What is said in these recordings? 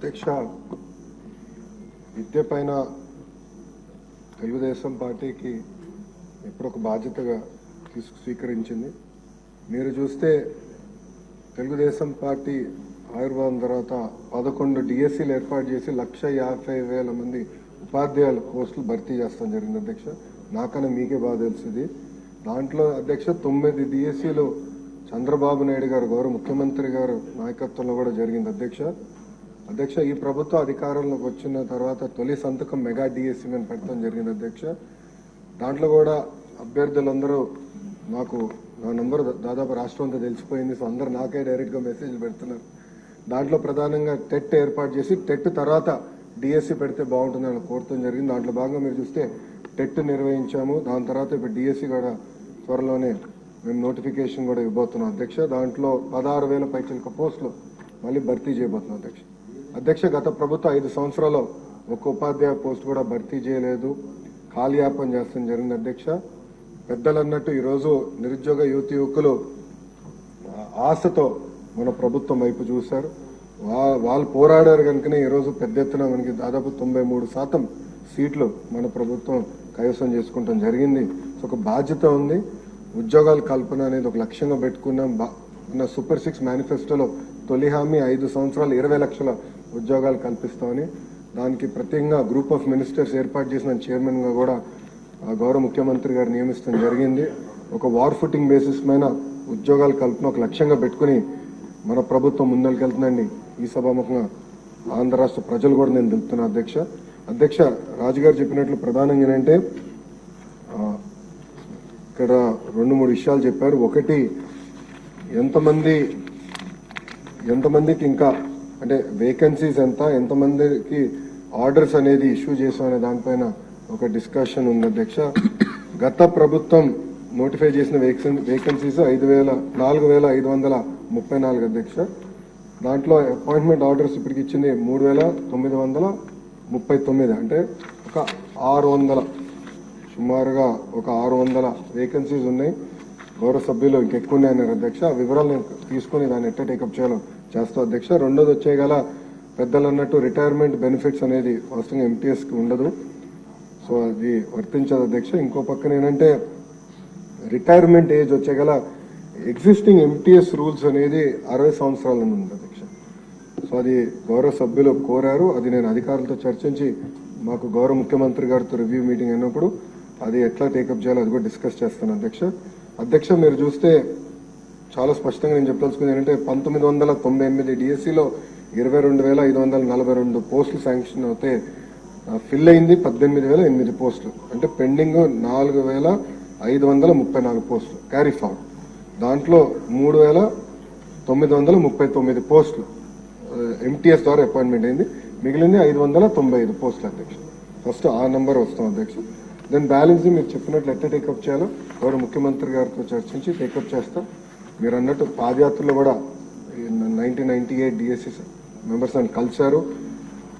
అధ్యక్ష, విద్య పైన తెలుగుదేశం పార్టీకి ఎప్పుడు ఒక బాధ్యతగా స్వీకరించింది. మీరు చూస్తే తెలుగుదేశం పార్టీ ఆవిర్భావం తర్వాత 11 డిఎస్సీలు ఏర్పాటు చేసి 1,50,000 మంది ఉపాధ్యాయుల పోస్టులు భర్తీ చేస్తాం జరిగింది అధ్యక్ష. నాకన్నా మీకే బాగా తెలుస్తుంది. దాంట్లో అధ్యక్ష 9 డిఎస్సీలు చంద్రబాబు నాయుడు గారు గౌరవ ముఖ్యమంత్రి గారు నాయకత్వంలో కూడా జరిగింది అధ్యక్ష. ఈ ప్రభుత్వం అధికారంలోకి వచ్చిన తర్వాత తొలి సంతకం మెగా డిఎస్సీ మీద పెడతాం జరిగింది అధ్యక్ష. దాంట్లో కూడా అభ్యర్థులందరూ నాకు నా నంబర్ దాదాపు రాష్ట్రం అంతా తెలిసిపోయింది. సో అందరూ నాకే డైరెక్ట్గా మెసేజ్లు పెడుతున్నారు. దాంట్లో ప్రధానంగా టెట్ ఏర్పాటు చేసి టెట్ తర్వాత డిఎస్సీ పెడితే బాగుంటుందని కోరటం జరిగింది. దాంట్లో భాగంగా మీరు చూస్తే టెట్ నిర్వహించాము. దాని తర్వాత ఇప్పుడు డిఎస్సీ కూడా త్వరలోనే మేము నోటిఫికేషన్ కూడా ఇవ్వబోతున్నాం అధ్యక్ష. దాంట్లో 16,000 పైచిలక పోస్టులు మళ్ళీ భర్తీ చేయబోతున్నాం అధ్యక్ష. గత ప్రభుత్వం 5 సంవత్సరాల్లో ఒక్క ఉపాధ్యాయ పోస్ట్ కూడా భర్తీ చేయలేదు, కాలయాపన చేస్తాం జరిగింది అధ్యక్ష. పెద్దలు అన్నట్టు ఈరోజు నిరుద్యోగ యువకులు ఆశతో మన ప్రభుత్వం వైపు చూశారు. వాళ్ళు పోరాడారు కనుకనే ఈరోజు పెద్ద ఎత్తున మనకి దాదాపు 93% సీట్లు మన ప్రభుత్వం కైవసం చేసుకుంటాం జరిగింది. సో ఒక బాధ్యత ఉంది. ఉద్యోగాల కల్పన అనేది ఒక లక్ష్యంగా పెట్టుకున్నాం. సూపర్ 6 మేనిఫెస్టోలో తొలి హామీ 5 సంవత్సరాలు 20 లక్షల ఉద్యోగాలు కల్పిస్తామని, దానికి ప్రత్యేకంగా గ్రూప్ ఆఫ్ మినిస్టర్స్ ఏర్పాటు చేసిన చైర్మన్ గా కూడా గౌరవ ముఖ్యమంత్రి గారు నియమించడం జరిగింది. ఒక వార్ ఫుటింగ్ బేసిస్ పైన ఉద్యోగాల కల్పన ఒక లక్ష్యంగా పెట్టుకుని మన ప్రభుత్వం ముందరికెళ్తుందండి. ఈ సభాముఖంగా ఆంధ్ర రాష్ట్ర ప్రజలు కూడా నేను తెలుపుతున్నా అధ్యక్ష. రాజుగారు చెప్పినట్లు ప్రధానంగా ఏంటంటే ఇక్కడ 2-3 విషయాలు చెప్పారు. ఒకటి, ఎంతమందికి ఇంకా అంటే వేకెన్సీస్ ఎంతమందికి ఆర్డర్స్ అనేది ఇష్యూ చేసామనే దానిపైన ఒక డిస్కషన్ ఉంది అధ్యక్ష. గత ప్రభుత్వం నోటిఫై చేసిన వేకెన్సీస్ 4,534 అధ్యక్ష. దాంట్లో అపాయింట్మెంట్ ఆర్డర్స్ ఇప్పటికి ఇచ్చింది 3,939, అంటే ఒక 600, సుమారుగా ఒక 600 వేకెన్సీస్ ఉన్నాయి. గౌరవ సభ్యులు ఇంకెక్కువ ఉన్నాయన్నారు అధ్యక్ష. ఆ వివరాలు నేను తీసుకుని దాన్ని ఎట్లా టేకప్ చేయాలో చేస్తా అధ్యక్ష. రెండోది వచ్చేగల పెద్దలు అన్నట్టు రిటైర్మెంట్ బెనిఫిట్స్ అనేది వాస్తవంగా ఎంటీఎస్కి ఉండదు, సో అది వర్తించదు అధ్యక్ష. ఇంకో పక్కన ఏంటంటే రిటైర్మెంట్ ఏజ్ వచ్చేగల ఎగ్జిస్టింగ్ ఎంటీఎస్ రూల్స్ అనేది 60 సంవత్సరాల ఉంది అధ్యక్ష. సో అది గౌరవ సభ్యులు కోరారు. అది నేను అధికారులతో చర్చించి మాకు గౌరవ ముఖ్యమంత్రి గారితో రివ్యూ మీటింగ్ అయినప్పుడు అది ఎట్లా టేకప్ చేయాలో అది కూడా డిస్కస్ చేస్తాను అధ్యక్ష. మీరు చూస్తే చాలా స్పష్టంగా నేను చెప్పదలుచుకుంది ఏంటంటే 1998 డిఎస్సీలో 22,542 పోస్టులు శాంక్షన్ అవుతే ఫిల్ అయింది 18,008 పోస్టులు, అంటే పెండింగ్ 4,534 పోస్టులు క్యారీ ఫార్వర్డ్. దాంట్లో 3,939 పోస్టులు ఎంటీఎస్ ద్వారా అపాయింట్మెంట్ అయింది. మిగిలింది 595 పోస్టులు అధ్యక్ష. ఫస్ట్ ఆ నెంబర్ వస్తాం అధ్యక్ష. దెన్ బ్యాలెన్స్ మీరు చెప్పినట్లు ఎట్లా టేకప్ చేయాలో గౌరవ ముఖ్యమంత్రి గారితో చర్చించి టేకప్ చేస్తాం. మీరు అన్నట్టు పాదయాత్రలో కూడా 1998 డిఎస్సీ మెంబర్స్ నన్ను కలిశారు.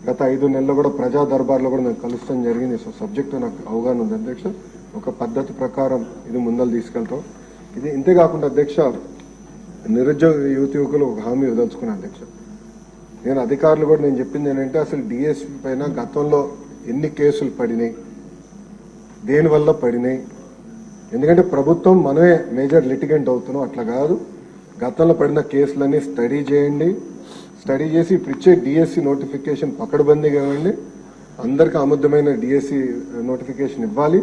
గత 5 నెలల్లో కూడా ప్రజా దర్బార్లో కూడా నాకు కలుస్తాం జరిగింది. సో సబ్జెక్టు నాకు అవగాహన ఉంది అధ్యక్ష. ఒక పద్ధతి ప్రకారం ఇది ముందలు తీసుకెళ్తాం. ఇది ఇంతేకాకుండా అధ్యక్ష, నిరుద్యోగ యువకులు ఒక హామీ వదలుచుకున్నాను అధ్యక్ష. నేను అధికారులు కూడా నేను చెప్పింది ఏంటంటే అసలు డిఎస్సీ పైన గతంలో ఎన్ని కేసులు పడినాయి, దేనివల్ల పడినాయి, ఎందుకంటే ప్రభుత్వం మనమే మేజర్ లిటిగెంట్ అవుతున్నాం, అట్లా కాదు. గతంలో పడిన కేసులన్నీ స్టడీ చేయండి. స్టడీ చేసి ఇప్పుడు ఇచ్చే డిఎస్సీ నోటిఫికేషన్ పకడ్బందీగా ఇవ్వండి. అందరికీ ఆమోదమైన డిఎస్సీ నోటిఫికేషన్ ఇవ్వాలి.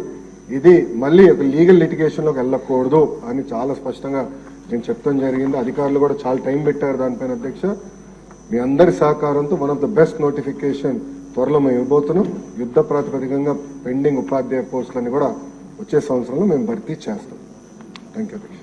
ఇది మళ్ళీ ఒక లీగల్ లిటిగేషన్లోకి వెళ్ళకూడదు అని చాలా స్పష్టంగా నేను చెప్తాం జరిగింది. అధికారులు కూడా చాలా టైం పెట్టారు దానిపైన అధ్యక్ష. మీ అందరి సహకారంతో one of the best notification త్వరలో మేము ఇవ్వబోతున్నాం. యుద్ధ ప్రాతిపదికంగా పెండింగ్ ఉపాధ్యాయ పోస్టులని కూడా వచ్చే సంవత్సరంలో మేము భర్తీ చేస్తాం. థ్యాంక్ యూ అధ్యక్ష.